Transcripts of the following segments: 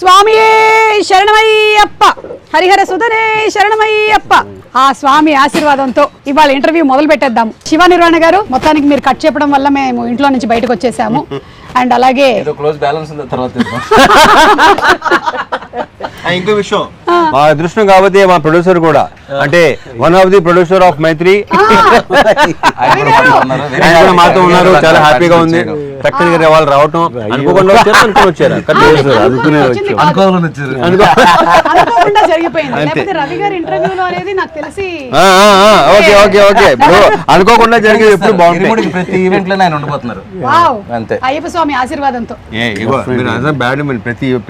స్వామియే శరణమయ్యప్ప, హరిహర సుధనే శరణమయ్యప్ప. ఆ స్వామి ఆశీర్వాదంతో ఇవాళ ఇంటర్వ్యూ మొదలు పెట్టేద్దాం. శివ నిర్వాణ గారు, మొత్తానికి మీరు కట్ చెప్పడం వల్ల మేము ఇంట్లో నుంచి బయటకు వచ్చేసాము. అండ్ అలాగే ఇంకో విషయం, మా అదృష్టం కాబట్టి మా ప్రొడ్యూసర్ కూడా, అంటే one of the producer of Mythri మాతో ఉన్నారు. చాలా హ్యాపీగా ఉంది. చక్కగా వాళ్ళు రావటం అనుకోకుండా వచ్చారు. అనుకోకుండా జరిగేది ఎప్పుడు బాగుంటుంది. ప్రతి ఈవెంట్ లో ఆయన ఉండిపోతున్నారు. అయ్యప్ప స్వామి ఆశీర్వాదంతో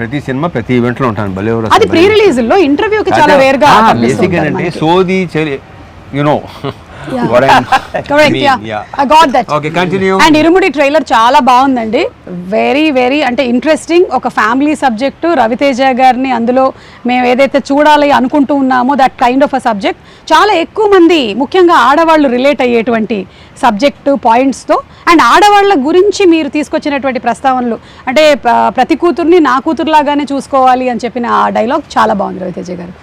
ప్రతి సినిమా ప్రతి ఈవెంట్ లో ఉంటాను. భలే అది ప్రీ రిలీజ్ లో ఇంటర్వ్యూ కి చాలా వేర్ గా బేసిక్ అంటే సోది you know. And irumudi trailer చాలా బాగుందండి. వెరీ వెరీ అంటే ఇంట్రెస్టింగ్. ఒక ఫ్యామిలీ సబ్జెక్టు, రవితేజ గారిని అందులో మేము ఏదైతే చూడాలి అనుకుంటూ ఉన్నామో that kind of a subject చాలా ఎక్కువ మంది, ముఖ్యంగా ఆడవాళ్ళు రిలేట్ అయ్యేటువంటి సబ్జెక్టు పాయింట్స్తో. అండ్ ఆడవాళ్ళ గురించి మీరు తీసుకొచ్చినటువంటి ప్రస్తావనలు, అంటే ప్రతి కూతుర్ని నా కూతురులాగానే చూసుకోవాలి అని చెప్పిన ఆ డైలాగ్ చాలా బాగుంది రవితేజ గారు.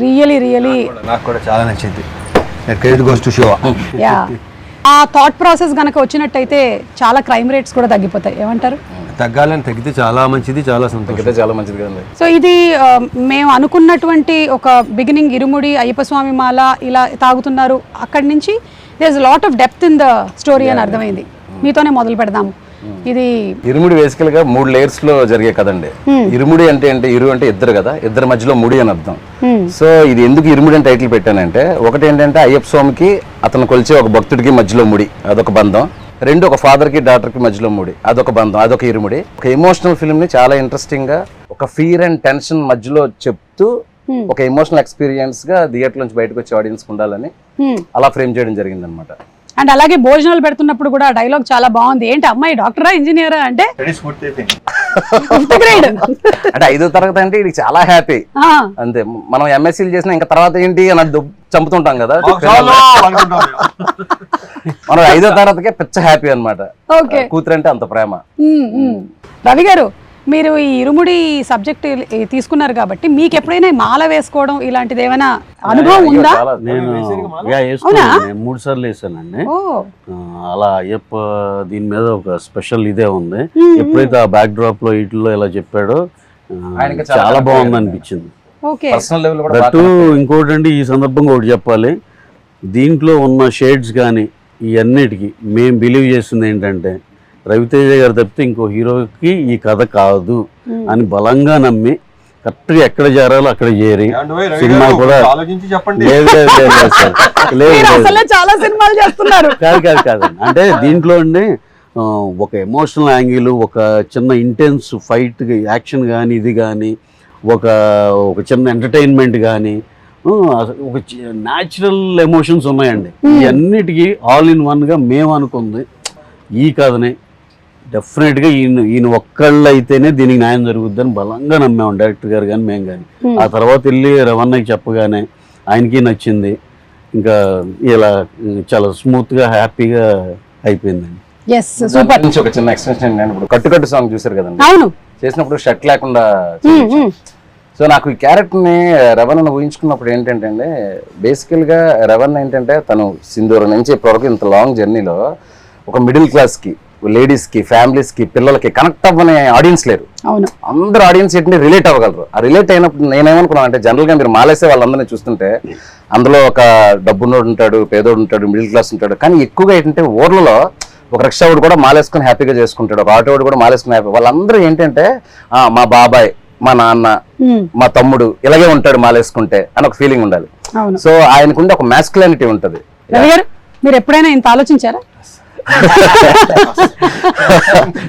రియలీ రియలీ నాకు కూడా చాలా నచ్చింది. ఆ థాట్ ప్రాసెస్ గనక వచ్చినట్టయితే చాలా క్రైమ్ రేట్స్ కూడా తగ్గిపోతాయి. ఏమంటారు? తగ్గాలని, తగ్గితే చాలా మంచిది, చాలా సంతోషం, చాలా మంచిది కదండి. సో ఇది మేము అనుకున్నటువంటి ఒక బిగినింగ్, ఇరుముడి అయ్యప్ప స్వామి మాల ఇలా తాగుతున్నారు, అక్కడి నుంచి there is lot of depth in the story అని అర్థమైంది. మీతోనే మొదలు పెడదాము. ఇది ఇరుముడి బేసికల్ గా 3 layers లో జరిగే కదండి. ఇరుముడి అంటే ఇరు అంటే ఇద్దరు కదా, ఇద్దరి మధ్యలో ముడి అని అర్థం. సో ఇది ఎందుకు ఇరుముడి అని టైటిల్ పెట్టానంటే, ఒకటి ఏంటంటే అయ్యప్ప స్వామికి అతను కొలిచే ఒక భక్తుడికి మధ్యలో ముడి, అదొక బంధం. 2 ఒక ఫాదర్ కి డాటర్ కి మధ్యలో ముడి, అదొక బంధం, అదొక ఇరుముడి. ఒక ఎమోషనల్ ఫిల్మ్ ని చాలా ఇంట్రెస్టింగ్ గా ఒక ఫియర్ అండ్ టెన్షన్ మధ్యలో చెప్తూ ఒక ఎమోషనల్ ఎక్స్పీరియన్స్ గా థియేటర్ నుంచి బయటకు వచ్చే ఆడియన్స్ ఉండాలని అలా ఫ్రేమ్ చేయడం జరిగింది అనమాట. అండ్ అలాగే భోజనాలు పెడుతున్నప్పుడు కూడా డైలాగ్ చాలా బాగుంది. ఏంటి అమ్మాయి డాక్టరా, ఇంజనీరా అంటే అంటే 5వ తరగతి అంటే ఇది చాలా హ్యాపీ. అంతే, మనం ఎంఎస్సీలు చేసిన ఇంకా తర్వాత ఏంటి అని చంపుతుంటాం కదా, మనం 5వ తరగతికే పిచ్చ హ్యాపీ అనమాట. కూతురు అంటే అంత ప్రేమ. రవి గారు, మీరు ఈ ఇరుముడి సబ్జెక్ట్ తీసుకున్నారు కాబట్టి మీకు ఎప్పుడైనా మాల వేసుకోవడం ఇలాంటిది ఏమైనా అనుభవం ఉందా? నేను 3 సార్లు వేసానండి. అలా అయ్యప్ప దీని మీద ఒక స్పెషల్ ఇదే ఉంది. ఎప్పుడైతే ఆ బ్యాక్ డ్రాప్ లో వీటిలో ఇలా చెప్పాడో చాలా బాగుంది అనిపించింది. ఇంకోటి అండి, ఈ సందర్భంగా ఒకటి చెప్పాలి, దీంట్లో ఉన్న షేడ్స్ కానీ ఈ అన్నిటికీ మేము బిలీవ్ చేస్తుంది ఏంటంటే, రవితేజ గారు తప్పితే ఇంకో హీరోకి ఈ కథ కాదు అని బలంగా నమ్మి కరెక్ట్గా ఎక్కడ చేరాలో అక్కడ చేరి సినిమా కూడా కాదు. అంటే దీంట్లో అండి ఒక ఎమోషనల్ యాంగిల్, ఒక చిన్న ఇంటెన్స్ ఫైట్ యాక్షన్ కానీ, ఇది కానీ ఒక చిన్న ఎంటర్టైన్మెంట్ కానీ, ఒక న్యాచురల్ ఎమోషన్స్ ఉన్నాయండి. ఇవన్నిటికీ ఆల్ ఇన్ వన్గా మేము అనుకుంది ఈ కథనే డెఫినెట్గా ఈయన ఒక్కళ్ళు అయితేనే దీనికి న్యాయం జరుగుద్దని బలంగా నమ్మాము, డైరెక్టర్ గారు కానీ మేము కానీ. ఆ తర్వాత వెళ్ళి రవణకి చెప్పగానే ఆయనకి నచ్చింది. ఇంకా ఇలా చాలా స్మూత్గా హ్యాపీగా అయిపోయిందండి. ఒక చిన్న ఎక్స్టెన్షన్, ఇప్పుడు కట్టు సాంగ్ చూసారు కదండి, చేసినప్పుడు షర్ట్ లేకుండా. సో నాకు ఈ క్యారెక్టర్ని రవణను ఊహించుకున్నప్పుడు ఏంటంటే అండి, బేసికల్గా రవణ ఏంటంటే తను సింధూరం నుంచి ఇప్పటివరకు ఇంత లాంగ్ జర్నీలో ఒక మిడిల్ క్లాస్కి, లేడీస్కి, ఫ్యామిలీస్కి, పిల్లలకి కనెక్ట్ అవ్వని ఆడియన్స్ లేరు. అందరు ఆడియన్స్ ఏంటంటే రిలేట్ అవ్వగలరు. ఆ రిలేట్ అయినప్పుడు నేనేమనుకున్నాను అంటే, జనరల్గా మీరు మాలేసే వాళ్ళందరినీ చూస్తుంటే అందులో ఒక డబ్బున్నోడు ఉంటాడు, పేదోడు ఉంటాడు, మిడిల్ క్లాస్ ఉంటాడు. కానీ ఎక్కువగా ఏంటంటే ఊర్లలో ఒక రిక్షావాడు కూడా మాలేసుకుని హ్యాపీగా చేసుకుంటాడు, ఒక ఆటోవాడు కూడా మాలేసుకుని హ్యాపీ. వాళ్ళందరూ ఏంటంటే మా బాబాయ్, మా నాన్న, మా తమ్ముడు ఇలాగే ఉంటాడు మాలేసుకుంటే అని ఒక ఫీలింగ్ ఉండాలి. సో ఆయనకుండే ఒక మ్యాస్కులానిటీ ఉంటుంది. మీరు ఎప్పుడైనా ఇంత ఆలోచించారా?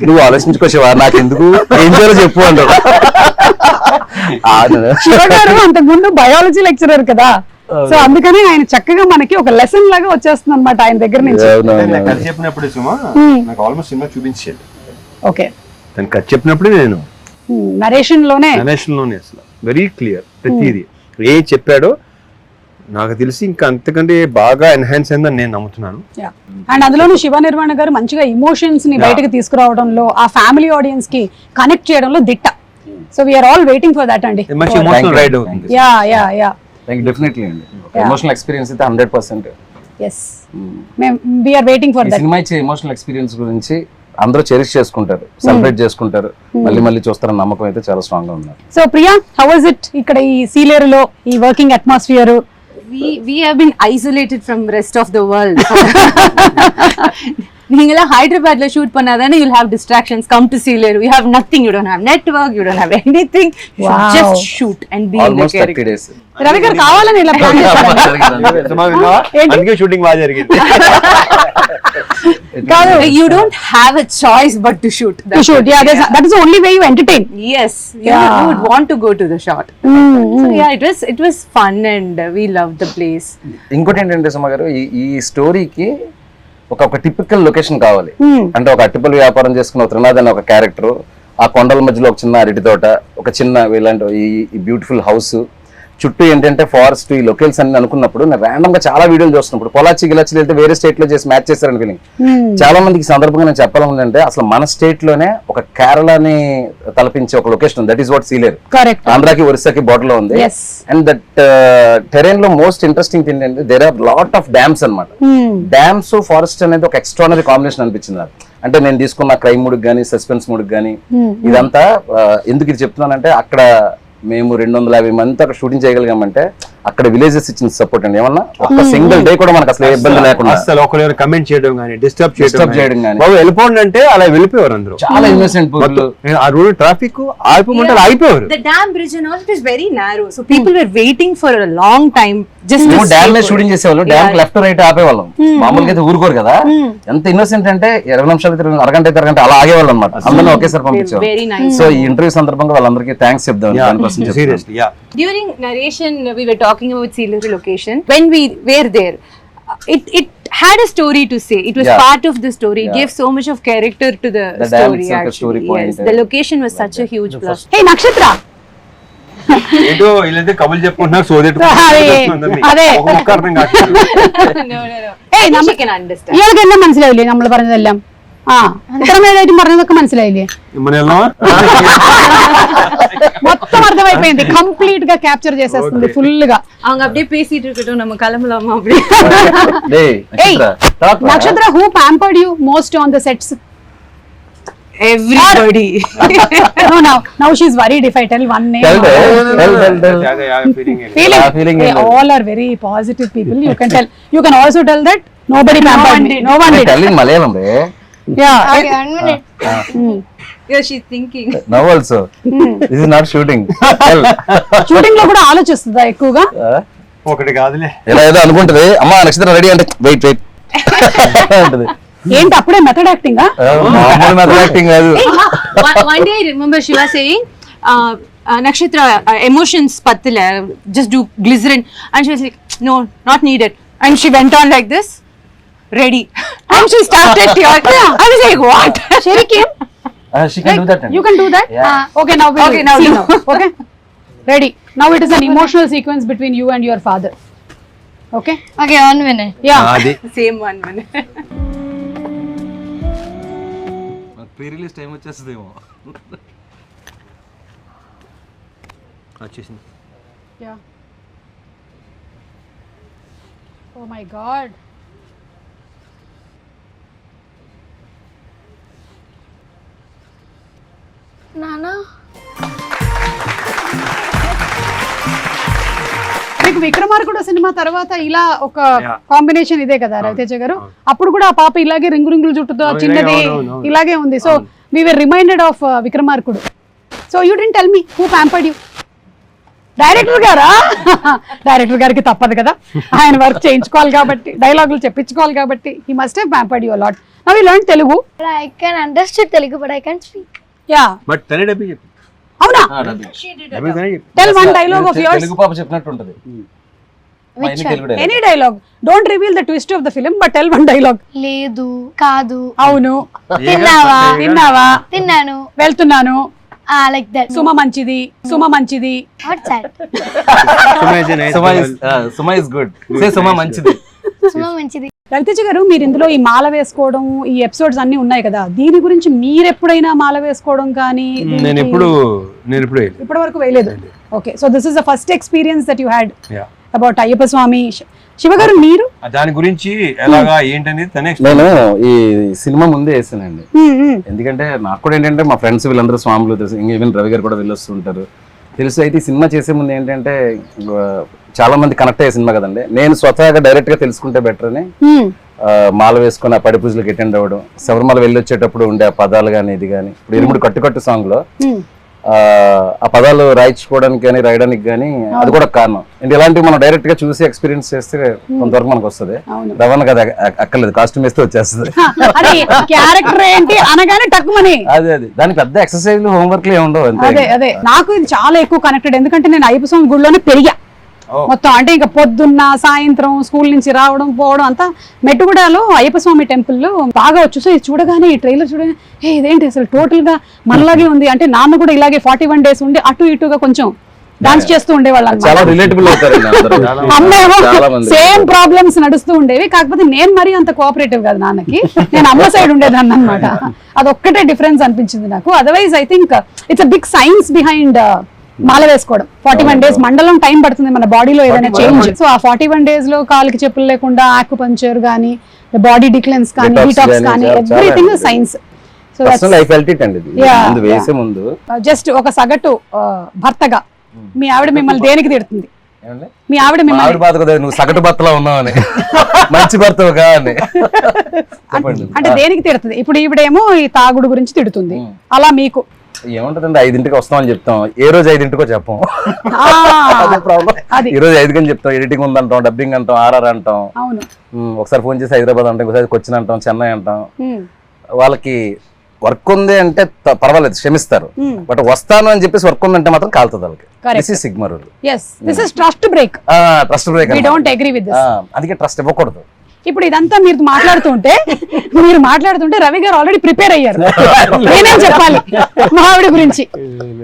నువ్వు ఆలోచించుకోవా, నాకు ఎందుకు, ఏం చేయాలో చెప్పు అంటారు. అంతకుముందు బయాలజీ లెక్చరర్ కదా, సో అందుకని ఆయన చక్కగా మనకి ఒక లెసన్ లాగా వచ్చేస్తుంది అనమాట ఆయన దగ్గర నుంచి. చెప్పినప్పుడు నాకు ఆల్మోస్ట్ సినిమా చూపించేది. ఓకే, తను కథ చెప్పినప్పుడే నేను నరేషన్ లోనే అసలు వెరీ క్లియర్ ప్రతిదీ ఏ చెప్పాడో నాకు తెలిసి ఇంకా అంతకంటే బాగా ఎన్హాన్స్ అయిందని నేను నమ్ముతున్నాను. అండ్ అందులోనూ శివ నిర్వాణ గారు మంచిగా ఎమోషన్స్ ని బయటకు తీసుకురావడంలో, ఆ ఫ్యామిలీ ఆడియన్స్ కి కనెక్ట్ చేయడంలో దిట్ట. So we're all waiting for that అండి. మంచి ఎమోషనల్ రైడ్ అవుతుంది. యా డెఫినెట్లీ అండి. ఎమోషనల్ ఎక్స్పీరియన్స్ అయితే 100%. yes వీఆర్ వెయిటింగ్ ఫర్ ఈ దట్. సినిమా ఇచ్చే ఎమోషనల్ ఎక్స్పీరియన్స్ గురించి అందరూ చెరిష్ చేసుకుంటారు, సెలబ్రేట్ చేసుకుంటారు, మళ్ళీ చూస్తారన్న నమ్మకం అయితే చాలా స్ట్రాంగ్ గా ఉంది. So Priya, how was it ఇక్కడ ఈ సీలేరులో ఈ working atmosphere? We have been isolated from rest of the world. நீங்களா ஹைதராபாத்ல ஷூட் பண்ணாதானே you'll have distractions. Come to Sealeru, you have nothing, you don't have network, you don't have anything. You should just shoot and be in the almost 30 character. days. Ravi గారు కావాలని ఇలా plan చేశారు. అందుకే shooting బాగా జరిగింది. You don't have a choice but to shoot. To shoot, yeah, that is the only way you entertain. Yes, you would want to go to the shot. So yeah, it was fun and we loved the place. ఇంకోటి ఏంటంటే సుమ గారు, ఈ స్టోరీకి ఒక typical location కావాలి. అంటే ఒక అట్టిపల్లి వ్యాపారం చేసుకున్న త్రినాథ్ అనే ఒక క్యారెక్టర్, ఆ కొండల మధ్యలో ఒక చిన్న అరటి తోట, ఒక చిన్న ఇలాంటి ఈ బ్యూటిఫుల్ హౌస్, చుట్టూ ఏంటంటే ఫారెస్ట్, ఈ లొకేల్స్ అని అనుకున్నప్పుడు నేను ర్యాండమ్ గా చాలా వీడియోలు చూస్తున్నప్పుడు పొలాచి గిలాచి వెళ్తే వేరే స్టేట్ లో చేసి మ్యాచ్ చేస్తారని ఫీలింగ్. చాలా మందికి సందర్భంగా నేను చెప్పాలంటే అసలు మన స్టేట్ లోనే ఒక కేరళని తలపించే ఒక location, that is what Sileru. Correct. ఆంధ్రాకి ఒరిస్సాకి బోర్డర్ లో ఉంది. అండ్ దట్ టెరైన్ లో మోస్ట్ ఇంట్రెస్టింగ్ థింగ్ ఏంటంటే there are lot of dams అనమాట. డ్యామ్స్ ఫారెస్ట్ అనేది ఒక ఎక్స్ట్రానరీ కాంబినేషన్ అనిపించింది నాకు. అంటే నేను తీసుకున్న క్రైమ్ మూడ్ గానీ సస్పెన్స్ మూడ్ గానీ ఇదంతా ఎందుకు ఇది చెప్తున్నానంటే, అక్కడ మేము 250 మంది అక్కడ షూటింగ్ చేయగలిగామంటే అక్కడ విలేజెస్ ఇచ్చిన సపోర్ట్ అండి. ఏమన్నా ఒక సింగిల్ డే కూడా మనకు అసలు ఇబ్బంది లేకుండా, అసలు ఒకరు కమెంట్ చేయడం కానీ డిస్టర్బ్ చేయడం కానీ, బాబు వెళ్ళిపోండి అంటే అలా వెళ్ళిపోయారు అందరూ. చాలా ఇన్నోసెంట్ పీపుల్. ఆ రోడ్ ట్రాఫిక్ ఆగిపోమంటే ఆగిపోయారు. The dam bridge and all, it is very narrow, so people were waiting for a long time just to dam మీద షూటింగ్ చేసేవాళ్ళు, డ్యామ్ లెఫ్ట్ రైట్ ఆపేవాళ్ళం. మామూలుగా అయితే ఊరుకోరు కదా. ఎంత ఇన్నోసెంట్ అంటే 20 నిమిషాలు అరగంట అయితే అరగంట అలా ఆగేవాళ్ళు అనమాట. అందరినీ ఒకేసారి పంపించేవాళ్ళు. very nice. సో ఈ ఇంటర్వ్యూ సందర్భంగా వాళ్ళందరికీ థ్యాంక్స్ చెప్దాం. Seriously yeah. During narration, we were talking about Sealeru location. When we were there, it had a story to say. It was part of the story. It gave so much of character to the story. Dams like a story point. Yes, the location was such a huge plus. హే నక్షత్ర, ఏదో వీళ్ళైతే కబులు చెప్పుకుంటున్నారు, సోదేటు അതെ. అర్థం కాదు. No. ഏയ് She can understand. ഇയാൾക്കെല്ലാം മനസ്സിലായില്ലേ നമ്മൾ പറഞ്ഞതെല്ലാം? ആ ഇത്രമേതായിട്ടും പറഞ്ഞതൊക്കെ മനസ്സിലായില്ലേ? మొత్తం అర్థమైపోయింది, కంప్లీట్ గా క్యాప్చర్ చేసేస్తుంది ఫుల్ గా. அவங்க அப்படியே பேசிட்டு இருக்கட்டும், நம்ம கிளம்பலாமா அப்படி? నక్షత్ర, who pampered you most on the sets? Everybody. Now she's worried if I tell one name. Feeling. They all are very positive people. You can tell. You can also tell that nobody pampered me. No one did. Tell in Malayalam, re. Yeah. Okay, 1 minute. Yeah, she's thinking. Now also. This is not shooting. Shooting లో కూడా ఆలోచిస్తుందా ఎక్కువగా? ఒకటి కాదులే, ఇలా ఏదో అనుకుంటది, అమ్మా నక్షత్రం ready అంటే వెయిట్ అంటది. ఏంటి అప్పుడే మెథడ్ యాక్టింగ్? మెథడ్ యాక్టింగ్ కాదు. One day I remember she was saying, Nakshatra, emotions pattila, just do glycerin, and she was like, no, not needed, and she went on like this, ready, and she started tearing. I was like, what? Sherikim, She can do that. you can do that? Yeah. Okay, now Okay, now see do. now. Okay, ready. Now it is an emotional sequence between you and your father. Okay, 1 minute. yeah. అది Same 1 minute. Pre release time వచ్చేస్తుందేమో. వచ్చేసింది. Yeah. Oh my God. నానా మీకు విక్రమార్కుడు cinema తర్వాత ఇలా ఒక Yeah. Combination ఇదే కదా రవితేజ గారు? అప్పుడు కూడా ఆ పాప ఇలాగే రింగుల జుట్టుతో చిన్నది ఇలాగే ఉంది. So we were reminded of Vikramarkudu. So you didn't tell me who pampered you? Director గారా? డైరెక్టర్ గారికి తప్పదు కదా, ఆయన వర్క్ చేయించుకోవాలి కాబట్టి, డైలాగులు చెప్పించుకోవాలి కాబట్టి. He must have pampered you a lot. Now you learn Telugu. I can understand Telugu but I can't speak. Yeah, but తనే డబ్బి చెప్పి అవునా? డబ్బి తనే చెప్పి tell one dialogue of yours. Telugu పాప చెప్పినట్టు ఉంటది. Any dialogue. Don't reveal the twist of the film, but tell one dialogue. లేదు, కాదు, అవును, తిన్నావా, తిన్నావా, తిన్నాను, వెళ్తున్నాను, లైక్ దట్. సుమ మంచిది, సుమ మంచిది. What's that? Suma is good. Say Suma మంచిది. సుమ మంచిది. రవితేజ గారు, మీరు ఇందులో ఈ మాల వేసుకోవడం, ఈ ఎపిసోడ్స్ అన్ని ఉన్నాయి కదా, దీని గురించి మీరు ఎప్పుడైనా మాల వేసుకోవడం కానీ? నేను ఎప్పుడు నేను ఇప్పుడు వేయలేదు. ఇప్పటి వరకు వేయలేదు. Okay, so this is the first experience that you had Yeah. About Ayyappa Swami. శివగారు మీరు దాని గురించి ఎలాగా ఏంటనేది తనే నేను ఈ సినిమా ముందే వేసానండి. ఎందుకంటే నాకు కూడా ఏంటంటే మా ఫ్రెండ్స్ వీళ్ళందరూ స్వాములు తెలుసు, ఈవెన్ రవి గారు కూడా వెళ్ళొస్తుంటారు తెలుసు. అయితే ఈ సినిమా చేసే ముందు ఏంటంటే చాలా మంది కనెక్ట్ అయ్యే సినిమా కదండి. నేను స్వతహాగా డైరెక్ట్ గా తెలుసుకుంటే బెటర్ అని మాల వేసుకుని ఆ పడి పూజలకు అటెండ్ అవ్వడం, శబరిమల వెళ్ళి వచ్చేటప్పుడు ఉండే ఆ పదాలు కానీ ఇది కానీ, ఇప్పుడు ఇరుముడి కట్టు సాంగ్ లో ఆ పదాలు రాయించుకోవడానికి కానీ రాయడానికి కానీ అది కూడా కారణం. అంటే ఇలాంటివి మనం డైరెక్ట్ గా చూసి ఎక్స్పీరియన్స్ చేస్తే కొంతవరకు మనకు వస్తుంది. రవాణా కదా అక్కర్లేదు, కాస్ట్యూమ్ వేస్తే వచ్చేస్తుంది. క్యారెక్టర్ ఏంటి అనగానే టక్కుమని అదే దానికి పెద్ద ఎక్సర్సైజ్ హోంవర్క్ లే ఉండవు అంతే. అదే నాకు ఇది చాలా ఎక్కువ కనెక్టెడ్, ఎందుకంటే నేను అయ్యప్ప స్వామి గుడిలోనే పెరిగా మొత్తం. అంటే ఇంకా పొద్దున్న సాయంత్రం స్కూల్ నుంచి రావడం పోవడం అంతా మెట్టుగూడలో అయ్యప్ప స్వామి టెంపుల్లో బాగా వచ్చు. సో ఇది చూడగానే ఈ ట్రైలర్ చూడగానే ఇదేంటి అసలు టోటల్ గా మనలాగే ఉంది. అంటే నాన్న కూడా ఇలాగే 41 days ఉండి అటు ఇటుగా కొంచెం డాన్స్ చేస్తూ ఉండేవాళ్ళు. చాలా రిలేటబుల్ అవుతారు. అమ్మేమో సేమ్ ప్రాబ్లమ్స్ నడుస్తూ ఉండేవి, కాకపోతే నేను మరీ అంత కోఆపరేటివ్ కాదు నాన్నకి, నేను అమ్మ సైడ్ ఉండేదాన్ని అనమాట. అదొక్కటే డిఫరెన్స్ అనిపించింది నాకు. Otherwise I think it's a big science behind మాల వేసుకోవడం. 41 days మండలం టైం పడుతుంది మన బాడీలో ఏదైనా చేంజ్. సో ఆ 41 days లో కాలికి చెప్పులు లేకుండా ఆక్యుపంక్చర్ కానీ, బాడీ డిక్లెన్స్ కానీ, డీటాక్స్ కానీ, ఎవ్రీథింగ్ సైన్స్. జస్ట్ ఒక సగటు భర్తగా మీ ఆవిడ మిమ్మల్ని దేనికి తిడుతుంది? మీ ఆవిడ మిమ్మల్ని నువ్వు సగటు భర్తలా ఉన్నావని, మంచి భర్తగా అంటే దేనికి తిడుతుంది? ఇప్పుడు ఈవిడేమో ఈ తాగుడు గురించి తిడుతుంది, అలా మీకు ఏముంటదండి? 5ంటికి వస్తామని చెప్తాం, ఏ రోజు 5ంటికో చెప్పం. ఈ రోజు 5 గంటలు చెప్తాం, ఎడిటింగ్ ఉందంటాం, డబ్బింగ్ అంటాం, ఆర్ఆర్ అంటాం, ఒకసారి ఫోన్ చేసి హైదరాబాద్ అంటాం, ఒకసారి కొచ్చిన్ అంటాం, చెన్నై అంటాం. వాళ్ళకి వర్క్ ఉంది అంటే పర్వాలేదు క్షమిస్తారు, బట్ వస్తాను అని చెప్పేసి వర్క్ ఉందంటే మాత్రం కాలుతుంది వాళ్ళకి. This is sigma rule. Trust break. Trust break. అందుకే ట్రస్ట్ ఇవ్వకూడదు. ఇప్పుడు ఇదంతా మీరు మాట్లాడుతుంటే రవి గారు ఆల్రెడీ ప్రిపేర్ అయ్యారు, నేనేం చెప్పాలి మా ఆవిడ గురించి.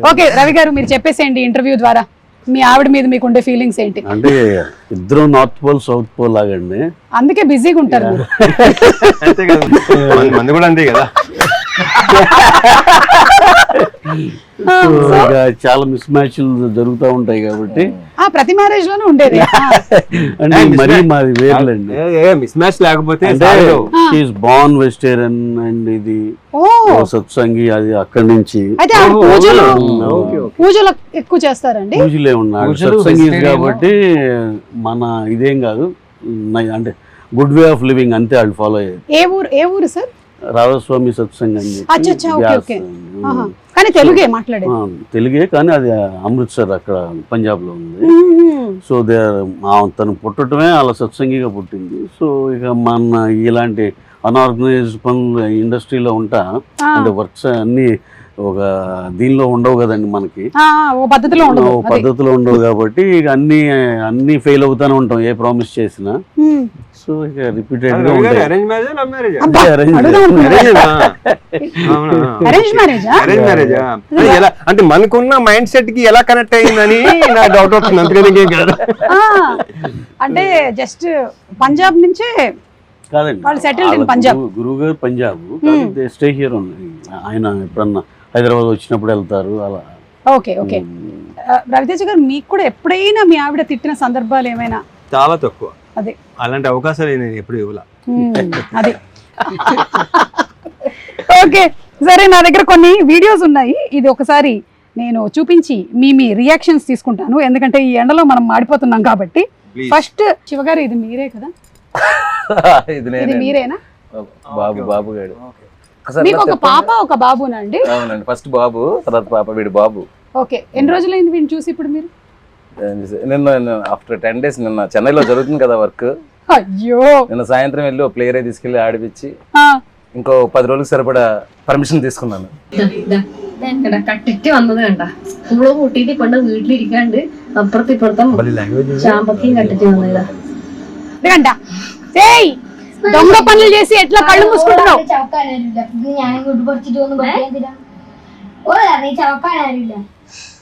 ఓకే రవి గారు మీరు చెప్పేసేయండి ఇంటర్వ్యూ ద్వారా మీ ఆవిడ మీద మీకు ఉండే ఫీలింగ్స్ ఏంటి? అంటే ఇద్దరు నార్త్ పోల్ సౌత్ పోల్ లాగండి, అందుకే బిజీగా ఉంటారు. మంది కూడా అంతే కదా. చాలా మిస్ మ్యాచ్లు జరుగుతూ ఉంటాయి కాబట్టి ప్రతి మ్యారేజ్ లోనే ఉండేది. అంటే మరీ మాది వేర్లండి, మిస్ మ్యాచ్ లేకపోతే. బార్న్ వెజిటేరియన్ అండ్ ఇది సత్సంగి, అది అక్కడి నుంచి పూజలు ఎక్కువ చేస్తారండి. పూజలే ఉన్నాడు సత్సంగి కాబట్టి మన ఇదేం కాదు, అంటే గుడ్ వే ఆఫ్ లివింగ్ అంతే వాళ్ళు ఫాలో అయ్యేది. ఏ ఊరు సార్? రాధాస్వామి సత్సంగ్ అని కానీ తెలుగే మాట్లాడేది. తెలుగే కానీ అది అమృత్సర్ అక్కడ పంజాబ్ లో ఉంది. సో తను పుట్టడమే అలా సత్సంగిగా పుట్టింది. సో ఇక మన ఇలాంటి అన్ఆర్గనైజ్డ్ పనులు ఇండస్ట్రీలో ఉంటా, అంటే వర్క్స్ అన్ని ఒక దీనిలో ఉండవు కదండి మనకి, పద్ధతిలో ఉండవు కాబట్టి ఇక అన్ని ఫెయిల్ అవుతానే ఉంటాం ఏ ప్రామిస్ చేసినా. సో ఇక రిపీటెడ్ గా ఉంటాయి. అంటే మనకున్న మైండ్ సెట్ కి ఎలా కనెక్ట్ అయ్యిందని నా డౌట్ వస్తుంది. అంతకనే కాదు, అంటే జస్ట్ పంజాబ్ నుంచే కాదండి, గురువు గారు పంజాబ్, స్టే హియర్ ఉంది. ఆయన ఎప్పుడన్నా హైదరాబాద్ వచ్చినప్పుడు వెళ్తారు అలా. ఓకే ఓకే రవితేజ గారు మీకు కూడా ఎప్పుడైనా మీ ఆవిడ తిట్టిన సందర్భాలు ఏమైనా? చాలా తక్కువ. అదే అలాంటి అవకాశాలు నేను ఎప్పుడు ఇవ్వలా. అది ఓకే సరే, నా దగ్గర కొన్ని వీడియోస్ ఉన్నాయి, ఇది ఒకసారి నేను చూపించి మీ రియాక్షన్స్ తీసుకుంటాను, ఎందుకంటే ఈ ఎండలో మనం మాడిపోతున్నాం కాబట్టి. ఫస్ట్ శివగారు ఇది మీరే కదా? ఇది మీరేనా? బాబు గారు. మీకు ఒక పాప ఒక బాబునండి? అవునండి, ఫస్ట్ బాబు, తర్వాత పాప, వీడు బాబు. ఓకే, ఎన్ని రోజులైంది వీడిని చూసి ఇప్పుడు మీరు? నిన్న ఆఫ్టర్ 10 days, నిన్న చెన్నైలో జరుగుతుంది కదా వర్క్. అయ్యో, నిన్న సాయంత్రం వెళ్ళి ఒక ప్లేయర్ తీసుకెళ్లి ఆడిపించి ఇంకో 10 రోజులకు సరిపడా పర్మిషన్ తీసుకున్నాను. കട്ടിട്ട് വന്നത് കണ്ട സ്കൂള് കൂട്ടിട്ട് കൊണ്ട് വീട്ടിലിരിക്കാണ്ട് അപ്പുറത്ത് ഇപ്പുറത്തും ചാമ്പക്കയും കട്ടിട്ട് വന്നതാ. దొంగ పనులు చేసి ఎట్లా కళ్ళు మూసుకుంటున్నావు?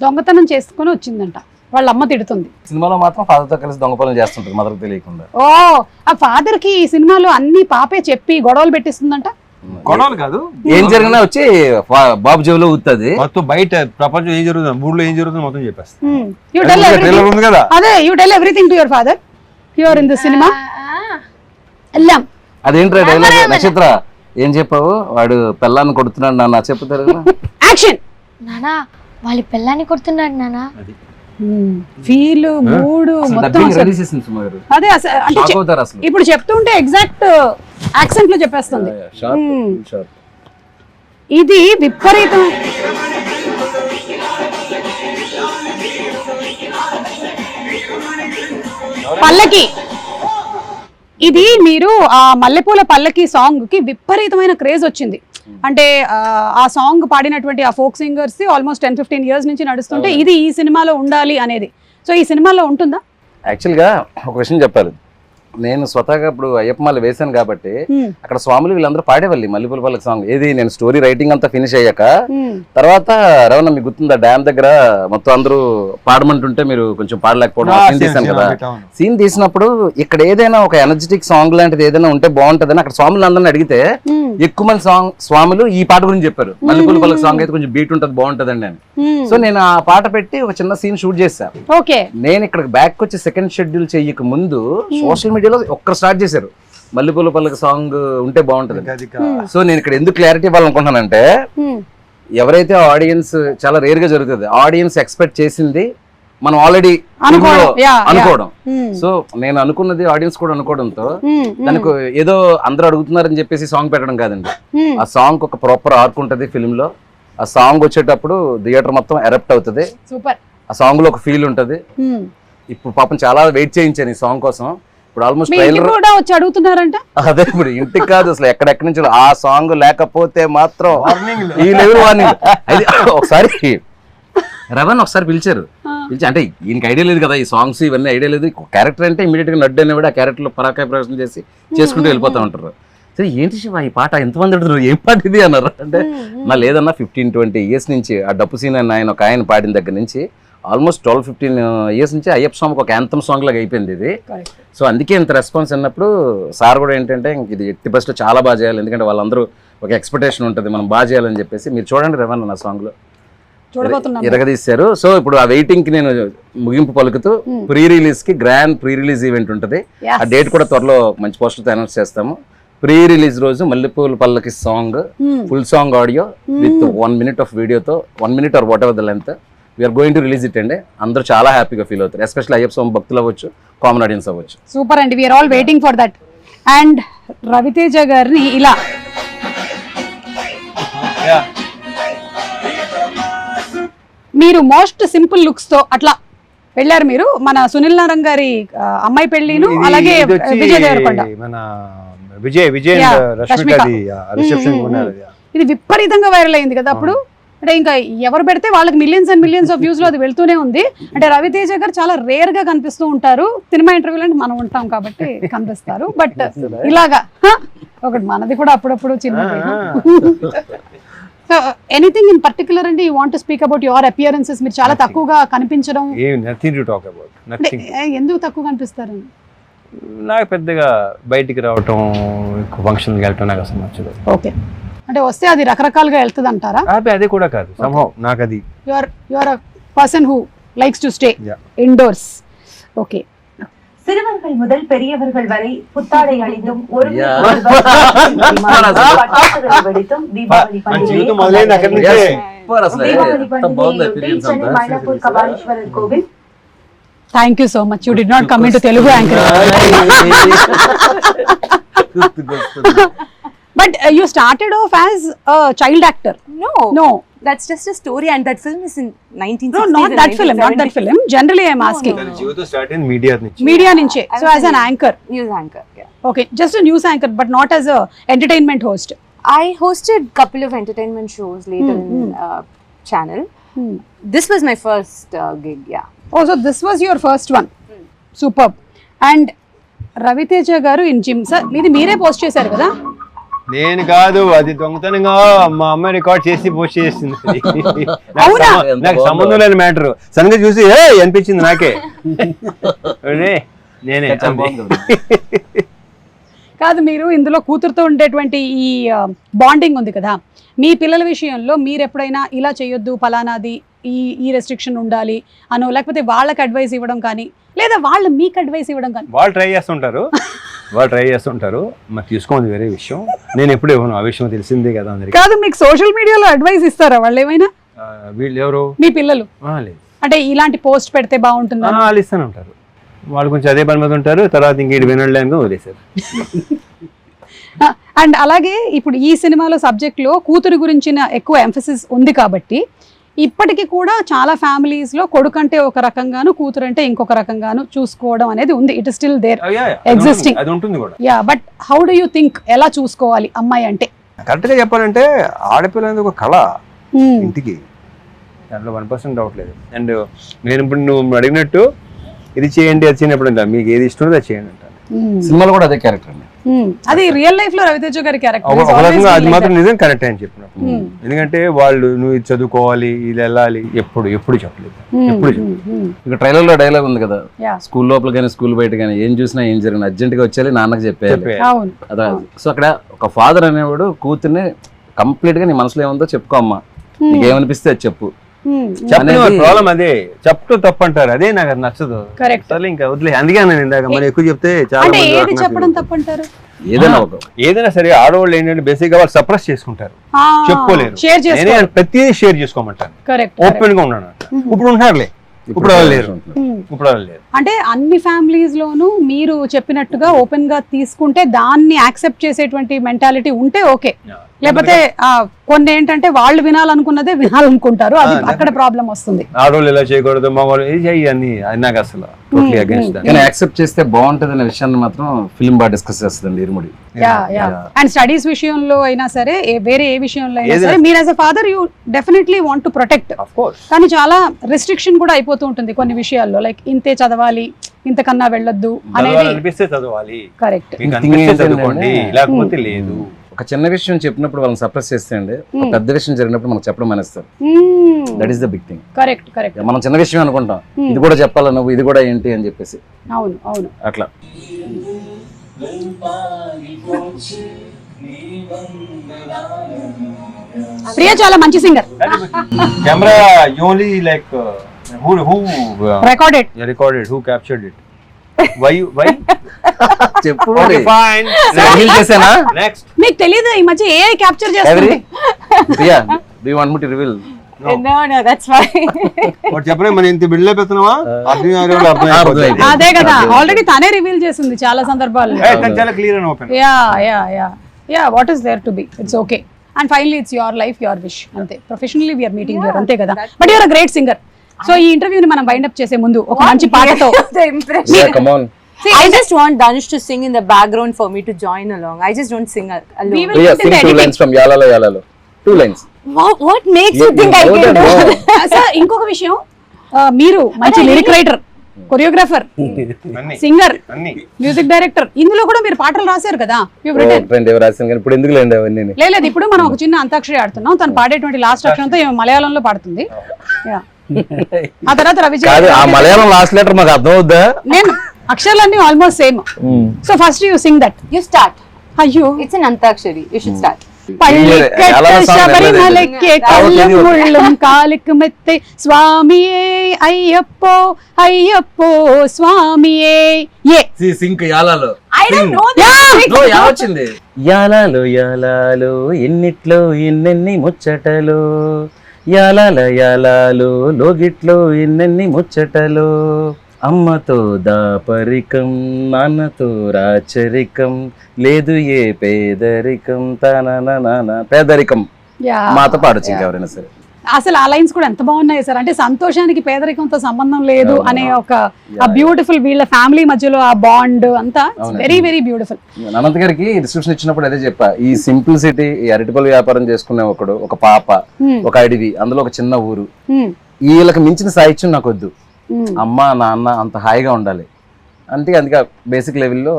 దొంగతనం చేసుకుని వచ్చిందంట, వాళ్ళ అమ్మ తిడుతుంది. సినిమాలో మాత్రం ఫాదర్ తో కలిసి దొంగ పనులు చేస్తుంటారు, మదర్ తెలియకుండా. ఓ, ఆ ఫాదర్ కి ఈ సినిమాలో అన్ని పాపే చెప్పి గొడవలు పెట్టిస్తుందంట. కొనాలి కాదు, ఏం జరిగినా వచ్చి బాబు చెవిలో ఊతుంది. మొత్తం బయట ప్రపంచం ఏం జరుగుతుంది, ఊళ్ళో ఏం జరుగుతుంది మొత్తం చెప్పేస్తా. You tell trailer everything. ఉంది కదా. అదే you tell everything to your father here in the cinema. ఎల్లాం. అదేంట్రా డైలాగ్ నక్షత్ర ఏం చెప్పావు? వాడు పెళ్ళాన్ని కొడుతున్నాడు నాన్న చెప్తారు కదా. యాక్షన్. నానా వాళ్ళ పిల్లాన్ని కొడుతున్నాడు నానా. ఫీల్ మూడ్ మొత్తం అసలు. అదే అంటే ఇప్పుడు చెప్తుంటే ఎగ్జాక్ట్ యాక్సెంట్ లో చెప్పేస్తుంది. ఇది విపరీతం. పల్లకి ఇది మీరు ఆ మల్లెపూల పల్లకి సాంగ్ కి విపరీతమైన క్రేజ్ వచ్చింది. అంటే ఆ సాంగ్ పాడినటువంటి ఆ ఫోక్ సింగర్స్ ఆల్మోస్ట్ 10-15 ఇయర్స్ నుంచి నడుస్తుంటే ఇది ఈ సినిమాలో ఉండాలి అనేది. సో ఈ సినిమాలో ఉంటుందా? యాక్చువల్గా ఒక విషయం చెప్పాలి, నేను స్వతహాగా ఇప్పుడు అయ్యప్పమాల వేశాను కాబట్టి అక్కడ స్వాములు వీళ్ళందరూ పాడేవాళ్ళు మల్లెపూల పల్లకి సాంగ్. ఏది నేను స్టోరీ రైటింగ్ అంతా ఫినిష్ అయ్యాక తర్వాత రవణ మీకు గుర్తుందా డ్యామ్ దగ్గర మొత్తం అందరూ పాడమంటుంటే మీరు కొంచెం పాడలేకపోవడం సీన్ తీసాను కదా. సీన్ తీసినప్పుడు ఇక్కడ ఏదైనా ఒక ఎనర్జెటిక్ సాంగ్ లాంటిది ఏదైనా ఉంటే బాగుంటదని అక్కడ స్వాములు అందరిని అడిగితే ఎక్కువ మంది స్వాములు ఈ పాట గురించి చెప్పారు. మల్లెపూల పల్లకి సాంగ్ అయితే కొంచెం బీట్ ఉంటుంది బాగుంటదండి అని. సో నేను ఆ పాట పెట్టి ఒక చిన్న సీన్ షూట్ చేశాను. నేను ఇక్కడ బ్యాక్ వచ్చి సెకండ్ షెడ్యూల్ చెయ్యక ముందు సోషల్ మీడియాలో ఒక్కరు స్టార్ట్ చేశారు మల్లెపూల పల్లకి సాంగ్ ఉంటే బాగుంటది. సో నేను ఇక్కడ ఎందుకు క్లారిటీ ఇవ్వాలనుకుంటున్నానంటే ఎవరైతే ఆడియన్స్ చాలా రేర్ గా జరుగుతుంది, ఆడియన్స్ ఎక్స్పెక్ట్ చేసింది మనం ఆల్రెడీ అనుకోవడం. సో నేను అనుకున్నది ఆడియన్స్ కూడా అనుకోవడంతో దానికి ఏదో అందరూ అడుగుతున్నారని చెప్పేసి సాంగ్ పెట్టడం కాదండి. ఆ సాంగ్ ఒక ప్రాపర్ ఆర్క్ ఉంటది ఫిల్మ్ లో. ఆ సాంగ్ వచ్చేటప్పుడు థియేటర్ మొత్తం ఎరప్ట్ అవుతుంది. ఆ సాంగ్ లో ఒక ఫీల్ ఉంటది. ఇప్పుడు పాపం చాలా వెయిట్ చేయించాను ఈ సాంగ్ కోసం. ఇప్పుడు ఆల్మోస్ట్ ట్రైలర్ వచ్చి అడుగుతున్నారంట. అదే ఇప్పుడు ఇంటికి కాదు అసలు ఎక్కడెక్కడి నుంచి ఆ సాంగ్ లేకపోతే మాత్రం ఈ లెవెల్ వార్నింగ్. అది ఒకసారి రవణ్ ఒకసారి పిలిచారు, పిలిచి అంటే ఈయనకి ఐడియా లేదు కదా ఈ సాంగ్స్ ఇవన్నీ ఐడియా లేదు. క్యారెక్టర్ అంటే ఇమీడియట్ గా నడ్డు అనేవాడు ఆ క్యారెక్టర్ లో పరాకాయ ప్రవేశం చేసి చేసుకుంటూ వెళ్ళిపోతా ఉంటారు. సరే ఏంటి శివ ఈ పాట ఎంతమంది అడుగుతున్నారు, ఏం పాట ఇది అన్నారు. అంటే నా లేదన్నా 15-20 ఇయర్స్ నుంచి ఆ డప్పు సీన్ అని ఆయన ఒక ఆయన పాడిన దగ్గర నుంచి ఆల్మోస్ట్ 12-15 ఇయర్స్ నుంచి అయ్యప్ప స్వామికి ఒక యాంథమ్ సాంగ్ లాగా అయిపోయింది ఇది. సో అందుకే ఇంత రెస్పాన్స్ అన్నప్పుడు సార్ కూడా ఏంటంటే ఇది ఎట్టి బస్లో చాలా బాగా చేయాలి, ఎందుకంటే వాళ్ళందరూ ఒక ఎక్స్పెక్టేషన్ ఉంటుంది మనం బాగా చేయాలని చెప్పేసి. మీరు చూడండి రవణ నా సాంగ్ లో ఇరగదీశారు. సో ఇప్పుడు ఆ వెయిటింగ్ కి నేను ముగింపు పలుకుతూ ప్రీ రిలీజ్ కి గ్రాండ్ ప్రీ రిలీజ్ ఈవెంట్ ఉంటుంది. ఆ డేట్ కూడా త్వరలో మంచి పోస్టర్తో అనౌన్స్ చేస్తాము. ప్రీ రిలీజ్ రోజు మల్లెపూల పల్లకి song full song audio with 1 minute of వీడియోతో 1 minute or whatever the length we're going to release it అండి. అందరూ చాలా హ్యాపీగా ఫీల్ అవుతారు, ఎస్పెషల్లీ అయ్యప్ప స్వామి భక్తులు అవ్వచ్చు, కామన్ ఆడియన్స్ అవ్వచ్చు. సూపర్ అండి, we're all waiting for that. And Raviteja గారిని ఇలా మీరు మోస్ట్ సింపుల్ లుక్స్ తో అట్లా వెళ్ళారు మీరు. మన సునీల్ నారాయణ గారి అమ్మాయి పెళ్లిను, అలాగే విజయ్ దేవరకొండ, మన విజయ్ ఇది విపరీతంగా వైరల్ అయింది కదా అప్పుడు. అంటే ఇంకా ఎవరు పెడితే వాళ్ళకి millions and millions of views లో అది వెళ్తూనే ఉంది. అంటే రవితేజ గారు చాలా రేర్ గా కనిపిస్తూ ఉంటారు. సినిమా ఇంటర్వ్యూలో అంటే మనం ఉంటాం కాబట్టి కనిపిస్తారు. బట్ ఇలాగా ఒకటి మనది కూడా అప్పుడప్పుడు చిన్న. సో ఎనీథింగ్ ఇన్ పర్టికులర్ అండి you want to speak about your appearances? మీరు చాలా తక్కువగా కనిపించడం. ఎందుకు తక్కువ కనిపిస్తారు? నాకు పెద్దగా బయటికి రావటం, ఫంక్షన్కి వెళ్ళటం నాకు అసలు నచ్చదు. ఓకే, అంటే వస్తే అది రకరకాలుగా వెళ్తుంది అంటారా? అదే కూడా కాదు, నాకు అది your person who likes to stay indoors. Okay, சிறுவர்கள் முதல் பெரியவர்கள் வரை புத்தாடை அணிந்தும் ஒரு வெடித்தும் தீபாவளி மயிலாப்பூர் கபாலீஸ்வரர் கோவில். Thank you so much. You did not come into Telugu anchor. But you started off as a child actor. No. That's just a story, and that film is in 1960s. No, not that film. Not that film. Generally, I am asking. జీవితం start in media నుంచి. Media nunche. So as an anchor. News anchor. Yeah. Okay, just a news anchor, but not as a entertainment host. I hosted couple of entertainment shows later in channel. This was my first gig. Yeah. Oh, so this was your first one. Superb. And Raviteja garu in gym. Sir, మీరే post చేశారు కదా? నేను కాదు, అది దొంగతనంగా మా అమ్మాయి record చేసి పోస్ట్ చేసింది. నాకు సంబంధం లేని మ్యాటర్. సడన్ గా చూసి అనిపించింది నాకే, నేనే. కాదు, మీరు ఇందులో కూతురుతో ఉండేటువంటి ఈ బాండింగ్ ఉంది కదా, మీ పిల్లల విషయంలో మీరు ఎప్పుడైనా ఇలా చేయొద్దు ఫలానాది ఈ రెస్ట్రిక్షన్ ఉండాలి అనో, లేకపోతే వాళ్ళకి అడ్వైస్ ఇవ్వడం కానీ, లేదా వాళ్ళు మీకు అడ్వైస్ ఇవ్వడం కానీ? వాళ్ళు ట్రై చేస్తుంటారు, మరి తీసుకోండి వేరే విషయం. నేను ఎప్పుడు ఇవ్వను, ఆ విషయం తెలిసిందే కదా అందరికి. కాదు, మీకు సోషల్ మీడియాలో అడ్వైస్ ఇస్తారా వాళ్ళు ఏమైనా? వీళ్ళు ఎవరు? మీ పిల్లలు. లేదు, అంటే ఇలాంటి పోస్ట్ పెడితే బాగుంటుందా? వాళ్ళు ఇస్తూనే ఉంటారు. వాళ్ళు కొంచెం అదే పని మీద ఉంటారు, తర్వాత ఇంకేటి వినలేక వదిలేశారు. అండ్ అలాగే ఇప్పుడు ఈ సినిమాలో సబ్జెక్ట్లో కూతురు గురించిన ఎక్కువ ఎంఫసిస్ ఉంది కాబట్టి ఇప్పటికీ కూడా చాలా ఫ్యామిలీస్ లో కొడుకు అంటే ఒక రకంగాను కూతురు అంటే ఇంకొక రకంగాను చూసుకోవడం అనేది ఉంది. It is still there existing. అది ఉంటుంది కూడా. Yeah, but how do you think ఎలా చూసుకోవాలి అమ్మాయి అంటే? కరెక్ట్ గా చెప్పాలంటే ఆడపిల్ల అనేది ఒక కళ ఇంటికి, దాంట్లో 1% డౌట్ లేదు. అండ్ నేను ఇప్పుడు నువ్వు అడిగినట్టు ఇది చేయండి అది చేయనప్పుడు మీకు ఏది ఇష్టం అది చేయండి అంటాను. సినిమాలో కూడా అదే క్యారెక్టర్ అండి. అది రియల్ లైఫ్ లో రవితేజ గారి క్యారెక్టర్. అది మాత్రం నిజం, కరెక్ట్ అని చెప్పినప్పుడు. ఎందుకంటే వాళ్ళు నువ్వు ఇది చదువుకోవాలి ఇది వెళ్ళాలి ఎప్పుడు చెప్పలేదు. ఇక ట్రైలర్ లో డైలాగ్ ఉంది కదా, స్కూల్ లోపల కానీ స్కూల్ బయట కానీ ఏం చూసినా ఏం జరిగిన అర్జెంట్ గా వచ్చేయాలి నాన్నకి చెప్పేయాలి. అదే. సో అక్కడ ఒక ఫాదర్ అనేవాడు కూతుర్ని కంప్లీట్ గా నీ మనసులో ఏముందో చెప్పుకో అమ్మా, నీకేమనిపిస్తే అది చెప్పు. ప్రాబ్లం అదే, చెప్తూ తప్పు అంటారు, అదే నాకు అది నచ్చదు. ఇంకా వదిలే, అందుకే నేను ఇందాక మరి ఎక్కువ చెప్తే చాలా చెప్పడం తప్పు అంటారు. ఏదైనా సరే ఆడవాళ్ళు ఏంటంటే బేసిక్ గా వాళ్ళు సప్రెస్ చేసుకుంటారు, చెప్పుకోలేరు. ప్రతిదీ షేర్ చేసుకోమంటారు, ఓపెన్ గా ఉన్నాను. ఇప్పుడు ఉంటున్నారులే, ఇప్పుడు వాళ్ళు లేరు. అంటే అన్ని ఫ్యామిలీస్ లోనూ మీరు చెప్పినట్టుగా ఓపెన్ గా తీసుకుంటే దాన్ని యాక్సెప్ట్ చేసేటువంటి మెంటాలిటీ ఉంటే ఓకే. లేకపోతే కొన్ని ఏంటంటే వాళ్ళు వినాలనుకున్నదే వినాలనుకుంటారు, అది అక్కడ ప్రాబ్లం వస్తుంది. ఆడవాళ్ళు ఇలా చేయకూడదు, మా వాళ్ళు ఇది చెయ్యి నాకు అసలు యాక్సెప్ట్ చేస్తే బాగుంటది అనే విషయాన్ని మాత్రం ఫిల్మ్ బాగా డిస్కస్ చేస్తుంది ఇరుముడి. అండ్ స్టడీస్ విషయంలో అయినా సరే, వేరే ఏ విషయంలో అయినా సరే, మీరు as a father you definitely want to protect. కానీ చాలా రెస్ట్రిక్షన్ కూడా అయిపోతూ ఉంటుంది కొన్ని విషయాల్లో, లైక్ ఇంతే చదవాలి ఇంతకన్నా వెళ్ళొద్దు అనేది. కరెక్ట్. లేకపోతే లేదు. ఒక చిన్న విషయం చెప్పినప్పుడు వాళ్ళని సప్రెస్ చేస్తే అండి, పెద్ద విషయం జరిగినప్పుడు మనకు చెప్పడం మానేస్తారు. That is the big thing. Correct correct. మనం చిన్న విషయం అనుకుంటాం, ఇది కూడా చెప్పాలా నువ్వు, ఇది కూడా ఏంటి అని చెప్పేసి. అవును అవును, అట్లా. ప్రియా చాలా మంచి singer. Camera only like who recorded who captured it, why చెప్పు. fine, చేసానా next. మీకు తెలియదు ఈ మధ్య AI క్యాప్చర్ చేస్తుంది. Priya do you want me to reveal? No, that's fine. వాడు చెప్పరే మన ఇంత బిల్డ్ అయిపోతున్నావా, అర్థం అదే కదా, ఆల్రెడీ తనే రివీల్ చేసింది చాలా సందర్భాల్లో. చాలా clear and open. Yeah what is there to be, it's okay. And finally it's your life your wish, అంతే. ప్రొఫెషనల్లీ వీఆర్ మీటింగ్ హియర్, అంతే కదా. But you're a great singer. So ఈ ఇంటర్వ్యూని మనం వైండ్ అప్ చేసే ముందు ఒక మంచి పాటతో. Come on. See, I just want Danush to sing in the background for me to join along. I just don't sing alone. We will Priya, put in sing the 2 editing. lines from Yalalo Yalalo. 2 lines. What makes you think I can do? Sir ఇంకొక విషయం, మీరు మంచి lyric writer, choreographer, singer, music director, ఇందులో కూడా మీరు పాటలు రాశారు కదా. ఇప్పుడు ఎందుకు లేండి అవన్నీ. లేదు, ఇప్పుడు మనం ఒక చిన్న అంతాక్షరి ఆడుతున్నాం, తను పాడేటువంటి లాస్ట్ అక్షరంతో మలయాళంలో పాడుతుంది. ఆ తర్వాత రవిజయ్, ఆ మలయాళం లాస్ట్ లెటర్ మాకు అర్థం అవుద్దా? నేను అక్షరాలన్నీ almost same. So first you sing that. You start. అయ్యో, It's an antakshari. You should start. ശബരിമലയ്ക്ക് കല്ലും മുള്ളും കാലിക്ക് മെത്തെ സ്വാമിയേ അയ്യപ്പോ അയ്യപ്പോ സ്വാമിയേ. Sync యాలాలో. I don't know that. వచ్చింది యాలాలో యాలాలో ఎన్నిట్లో ఎన్నెన్ని ముచ్చటలో, యాలాల యాలాలో లోగిట్లో ఎన్నెన్ని ముచ్చటలో, అమ్మతో దాపరికం నాన్నతో రాచరికం, లేదు ఏ పేదరికం తన పేదరికం. మాతో పాడొచ్చు ఇంకెవరైనా సరే. అసలు ఆ లైన్స్ కూడా ఎంత బాగున్నాయి సార్. అంటే సంతోషానికి పేదరికంతో సంబంధం లేదు అనే ఒక బ్యూటిఫుల్, వీళ్ళ ఫ్యామిలీ మధ్యలో ఆ బాండ్ అంతా వెరీ వెరీ బ్యూటిఫుల్. అనంత్ గారికి డిస్క్రిప్షన్ ఇచ్చినప్పుడు అదే చెప్పా, ఈ సింప్లిసిటీ, ఈ అరటిపళ్ళ వ్యాపారం చేసుకునే ఒకడు, ఒక పాప, ఒక అడవి, అందులో ఒక చిన్న ఊరు, వీళ్ళకి మించిన సాహిత్యం నాకు వద్దు. అమ్మ నాన్న అంత హాయిగా ఉండాలి అంటే, అందుకే బేసిక్ లెవెల్లో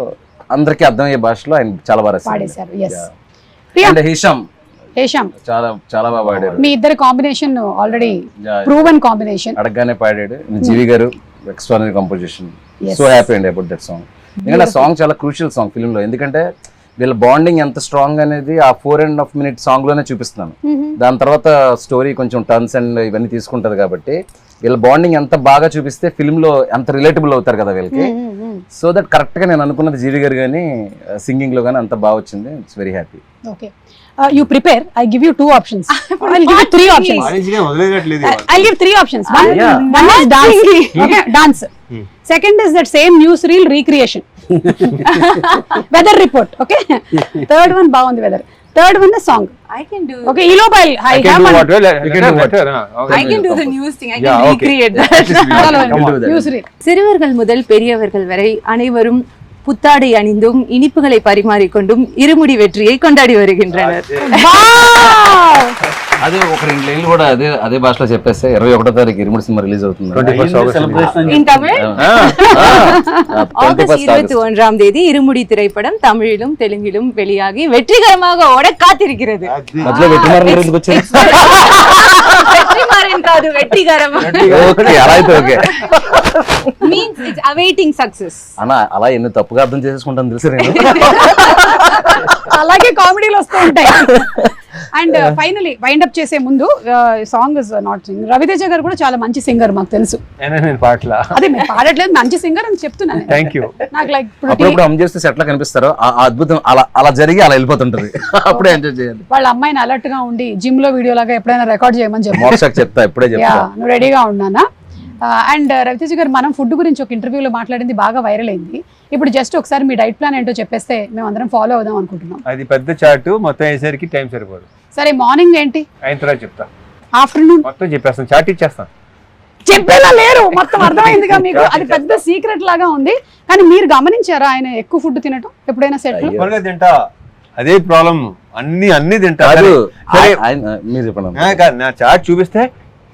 అందరికీ అర్థమయ్యే భాషలో ఆయన చాలా బాగా రాశారు. హేషామ్ చాలా చాలా బాగా పాడారు. మీ ఇద్దరు కాంబినేషన్ ఆల్రెడీ ప్రూవెన్ కాంబినేషన్. అడగగానే పాడాడు. జీవి గారు ఎక్స్ట్రానరీ కంపోజిషన్. సో హ్యాపీ అండి అబౌట్ దట్ సాంగ్. ఎందుకంటే ఆ సాంగ్ చాలా క్రూషియల్ సాంగ్ ఫిల్మ్ లో, ఎందుకంటే వీళ్ళ బాండింగ్ ఎంత స్ట్రాంగ్ అనేది ఆ 4.5 minute సాంగ్ లోనే చూపిస్తున్నాను. దాని తర్వాత స్టోరీ కొంచెం టర్న్స్ అండ్ ఇవన్నీ తీసుకుంటది కాబట్టి వీళ్ళ బాండింగ్ ఎంత బాగా చూపిస్తే ఫిల్మ్ లో ఎంత రిలేటబుల్ అవుతారు కదా వీళ్ళకి. సో దట్ కరెక్ట్ గా నేను అనుకున్నది జీవి గారు కానీ సింగింగ్ లో కానీ అంత బాగా వచ్చింది. It's very happy. Okay, you prepare, I give you 2 options. I'll give you 3 options. I'll give 3 options. One is dance. Okay, dance. Second is that same newsreel recreation. Weather report. Okay. Third one బాగుంది weather. Third one is song. I can do. Okay, Ilobile. I can do the news thing. I can recreate that. Newsreel. சிறுவர்கள் முதல் பெரியவர்கள் வரை அனைவரும் புத்தாடை அணிந்தும் இனிப்புகளை பரிமாறிக்கொண்டும் இருமுடி வெற்றியை கொண்டாடி வருகின்றனர். అదే ఒక 2 లైన్లు కూడా అదే భాషలో చెప్పేస్తే 21వ తారీఖు ఇరుముడి సినిమా రిలీజ్ అవుతుంది. In Tamil? ஆகஸ்ட் 21ஆம் தேதி இருமுடி திரைப்படம் தமிழிலும் தெலுங்கிலும் வெளியாகி வெற்றிகரமாக ஓட காத்திருக்கிறது. మధ్యలో వెట్టిమారన్ ఎందుకు వచ్చారు? வெற்றிமாறன் కాదు, వెట్టిగరం. ఓకే, అలా అయితే okay. Means it's awaiting success. అన్న అలా ఎన్ని తప్పుగా అర్థం చేసేసుకుంటాను తెలుసు నేను. అలాగే కామెడీలు వస్తూ ఉంటాయి. అండ్ ఫైనలీ వైండ్ అప్ చేసే ముందు song is not sing. Raviteja గారు కూడా చాలా మంచి సింగర్ మాకు తెలుసు. అదే మీరు పాడట్లేదు, మంచి సింగర్ అని చెప్తున్నాను. నాకు లైక్ అప్పుడు అమ్ చేస్తే సెట్లా కనిపిస్తారో ఆ అద్భుతం అలా జరిగి అలా వెళ్ళిపోతుంటది. అప్పుడే ఎంజాయ్ చేయాలి. వాళ్ళ అమ్మాయిని అలర్ట్ గా ఉండి జిమ్ లో వీడియో లాగా ఎప్పుడైనా రికార్డ్ చేయమని చెప్తా ఇప్పుడే చెప్తా. నువ్వు రెడీగా ఉన్నానా? అండ్ రవితేజ గారు మనం ఫుడ్ గురించి ఒక ఇంటర్వ్యూలో మాట్లాడింది బాగా వైరల్ అయింది. ఇప్పుడు జస్ట్ ఒకసారి మీ డైట్ ప్లాన్ ఏంటో చెప్పేస్తే మేము అందరం ఫాలో అవుదాం అనుకుంటున్నాం. అది పెద్ద చార్ట్, మొత్తం అయ్యేసరికి టైం సరిపోదు. సరే, మార్నింగ్ ఏంటి, అయిన తర్వాత చెప్తా. ఆఫ్టర్నూన్ మొత్తం చెప్పేస్తాను, చార్ట్ ఇచ్చేస్తాను. చెప్పేలా లేరు, మొత్తం అర్థమైందిగా మీకు. అది పెద్ద సీక్రెట్ లాగా ఉంది. కానీ మీరు గమనించారా ఆయన ఎక్కువ ఫుడ్ తినటం ఎప్పుడైనా సెట్ లో? తింటా, అదే ప్రాబ్లం. అన్ని తింటా. మీరు చెప్పండి. నా చార్ట్ చూపిస్తే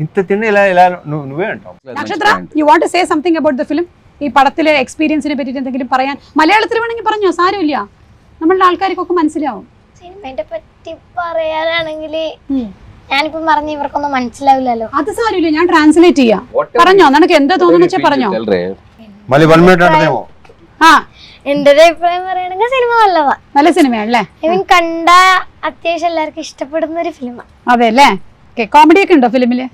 ఇంత తిన్న ఇలా నువ్వే అంటావు. നക്ഷത്ര, you want to say something about the film? ഈ പടത്തിലെ എക്സ്പീരിയൻസിനെ പറ്റിയിട്ട് എന്തെങ്കിലും പറയാൻ മലയാളത്തിൽ വേണമെങ്കിൽ പറഞ്ഞോ, സാരമില്ല, നമ്മളുടെ ആൾക്കാർക്കൊക്കെ മനസ്സിലാവും. സിനിമയെ പറ്റി പറയാനാണെങ്കിൽ ഞാനിപ്പോ പറഞ്ഞ ഇവർക്കൊന്നും മനസ്സിലാവില്ലല്ലോ. അത് സാരമില്ല, ഞാൻ ട്രാൻസ്ലേറ്റ് ചെയ്യാം. പറഞ്ഞോ, നിനക്ക് എന്താ തോന്നുന്നു വെച്ചാൽ പറഞ്ഞോ. మళ్ళీ 1 minute అంటదేమో. ആ, എന്റെ ഒരു അഭിപ്രായം പറയുകയാണെങ്കിൽ സിനിമ നല്ലതാ. നല്ല സിനിമയാണല്ലേ? ഐ മീൻ കണ്ട അത്യാവശ്യം എല്ലാവർക്കും ഇഷ്ടപ്പെടുന്ന ഒരു ഫിലിമാണ്. അതെ അല്ലേ? కామెడీ ഒക്കെ ఉണ്ടో ఫిలిమిല്?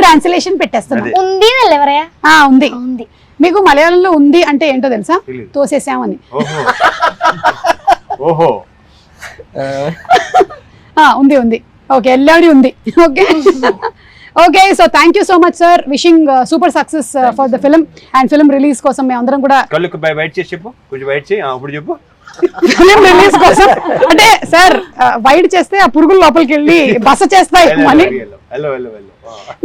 ట్రాన్స్లేషన్ పెట్టేస్తున్నా. ఉంది అല്ലേ പറയാ? ఉంది. మీకు మలయాళంలో ఉంది అంటే ఏంటో తెలుసా? తోసేసామని. ఉంది. ఓకే, എല്ലാവരും ఉంది. Okay okay, so thank you so much sir. Wishing super success for the film and film release కోసం మేము అందరం కూడా ఫిలిం రిలీజ్ కోసం అంటే సార్ వైడ్ చేస్తే ఆ పురుగులు లోపలికి వెళ్ళి బస చేస్తాయి అని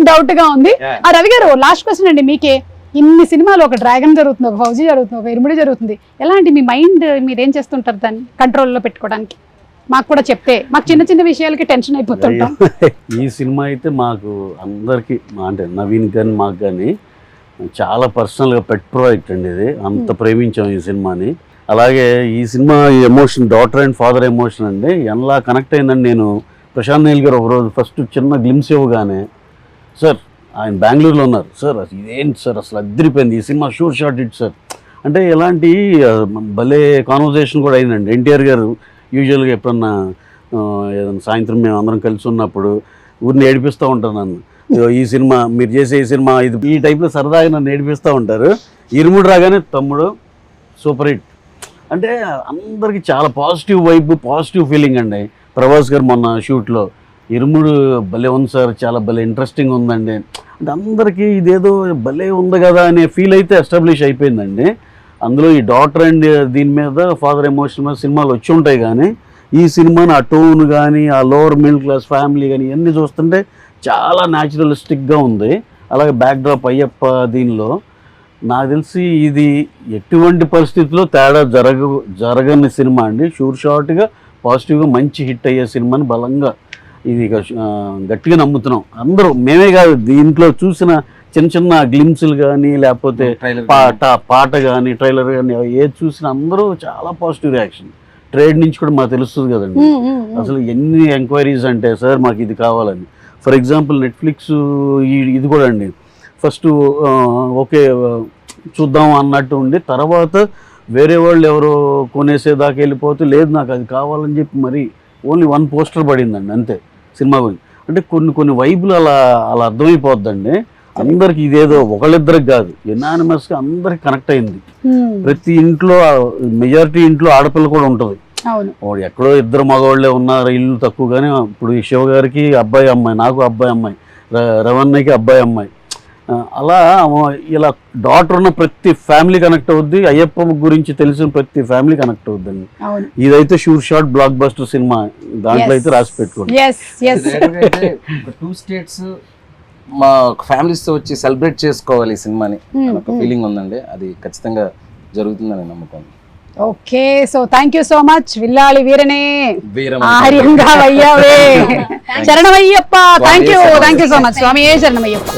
డౌట్ గా ఉంది. ఆ రవి గారు, లాస్ట్ క్వశ్చన్ అండి మీకే. ఇన్ని సినిమాలు, ఒక డ్రాగన్ జరుగుతుంది, ఒక ఫౌజీ జరుగుతుంది, ఒక ఇరుముడి జరుగుతుంది, ఎలాంటి మీ మైండ్ మీరేం చేస్తుంటారు దాన్ని కంట్రోల్లో పెట్టుకోవడానికి? మాకు కూడా చెప్తే, మాకు చిన్న చిన్న విషయాలకి టెన్షన్ అయిపోతుంటాం. ఈ సినిమా అయితే మాకు అందరికి, అంటే నవీన్ కానీ మాకు కానీ చాలా పర్సనల్గా పెట్ ప్రాజెక్ట్ అండి ఇది. అంత ప్రేమించాం ఈ సినిమాని. అలాగే ఈ cinema emotion, daughter and father emotion అండి, ఎలా కనెక్ట్ అయిందని నేను ప్రశాంత్ నీల్ గారు ఒకరోజు ఫస్ట్ చిన్న గ్లిమ్స్ ఇవ్వగానే, సార్ ఆయన బెంగళూరులో ఉన్నారు, సార్ ఇదేంటి సార్ అసలు అద్దరిపోయింది ఈ cinema, sure shot it sir అంటే ఎలాంటి భలే కాన్వర్జేషన్ కూడా అయిందండి. ఎన్టీఆర్ గారు యూజువల్గా ఎప్పుడన్నా ఏదైనా సాయంత్రం మేము అందరం కలిసి ఉన్నప్పుడు ఊరిని ఏడిపిస్తూ ఉంటారు నన్ను, ఈ సినిమా మీరు చేసే ఈ సినిమా ఇది, ఈ టైప్లో సరదాగా నన్ను ఏడిపిస్తూ ఉంటారు. ఇరుముడు రాగానే తమ్ముడు సూపర్ హిట్ అంటే అందరికి చాలా పాజిటివ్ వైబ్, పాజిటివ్ ఫీలింగ్ అండి. ప్రభాస్ గారు మొన్న షూట్లో ఇరుముడు భలే ఉంది సార్, చాలా భలే ఇంట్రెస్టింగ్ ఉందండి అంటే అందరికీ ఇదేదో భలే ఉంది కదా అనే ఫీల్ అయితే ఎస్టాబ్లిష్ అయిపోయిందండి. అందులో ఈ డాటర్ అండ్ దీని మీద ఫాదర్ ఎమోషన్ మీద సినిమాలు వచ్చి ఉంటాయి, కానీ ఈ సినిమాని ఆ టోన్ కానీ, ఆ లోవర్ మిడిల్ క్లాస్ ఫ్యామిలీ కానీ ఇవన్నీ చూస్తుంటే చాలా న్యాచురలిస్టిక్గా ఉంది. అలాగే బ్యాక్డ్రాప్ అయ్యప్ప దీనిలో నాకు తెలిసి ఇది ఎటువంటి పరిస్థితుల్లో తేడా జరగని సినిమా అండి. షూర్ షార్ట్గా పాజిటివ్గా మంచి హిట్ అయ్యే సినిమాని బలంగా ఇది గట్టిగా నమ్ముతున్నాం అందరూ. మేమే కాదు, దీంట్లో చూసిన చిన్న చిన్న గ్లిమ్స్లు కానీ, లేకపోతే పాట కానీ, ట్రైలర్ కానీ ఏది చూసినా అందరూ చాలా పాజిటివ్ రియాక్షన్. ట్రేడ్ నుంచి కూడా మాకు తెలుస్తుంది కదండి, అసలు ఎన్ని ఎంక్వైరీస్ అంటే సార్ మాకు ఇది కావాలని. ఫర్ ఎగ్జాంపుల్ నెట్ఫ్లిక్స్ ఇది కూడా అండి, ఫస్ట్ ఓకే చూద్దాం అన్నట్టు ఉండి తర్వాత వేరే వాళ్ళు ఎవరో కొనేసేదాకా వెళ్ళిపోతే లేదు నాకు అది కావాలని చెప్పి మరి ఓన్లీ 1 పోస్టర్ పడిందండి అంతే సినిమా గురించి. అంటే కొన్ని వైబులు అలా అర్థమైపోద్దండి అందరికి. ఇదేదో ఒకళ్ళిద్దరికి కాదు, యునానిమస్గా అందరికి కనెక్ట్ అయింది. ప్రతి ఇంట్లో మెజారిటీ ఇంట్లో ఆడపిల్ల కూడా ఉంటుంది. వాడు ఎక్కడో 2 మగవాళ్ళే ఉన్నారు, ఇల్లు తక్కువ. కానీ ఇప్పుడు ఈ శివ గారికి అబ్బాయి అమ్మాయి, నాకు అబ్బాయి అమ్మాయి, రవణకి అబ్బాయి అమ్మాయి, అలా ఇలా డాటర్ ఉన్న ప్రతి ఫ్యామిలీ కనెక్ట్ అవుద్ది. అయ్యప్ప గురించి తెలిసిన ప్రతి ఫ్యామిలీ కనెక్ట్ అవుద్దండి. ఇదైతే షూర్ షాట్ బ్లాక్ బస్టర్ సినిమా, దాంట్లో అయితే రాసి పెట్టుకోండి. 2 states మా ఫ్యామిలీస్ తో వచ్చి సెలబ్రేట్ చేసుకోవాలి ఈ సినిమాని ఒక ఫీలింగ్ ఉందండి. అది ఖచ్చితంగా జరుగుతుందని నమ్మకం. Okay, so thank you so much. విల్లాలి వీరనే ఆర్యంగా వయ్యావే. శరణమయ్యప్ప. Thank you so much. Swami శరణమయ్యప్ప.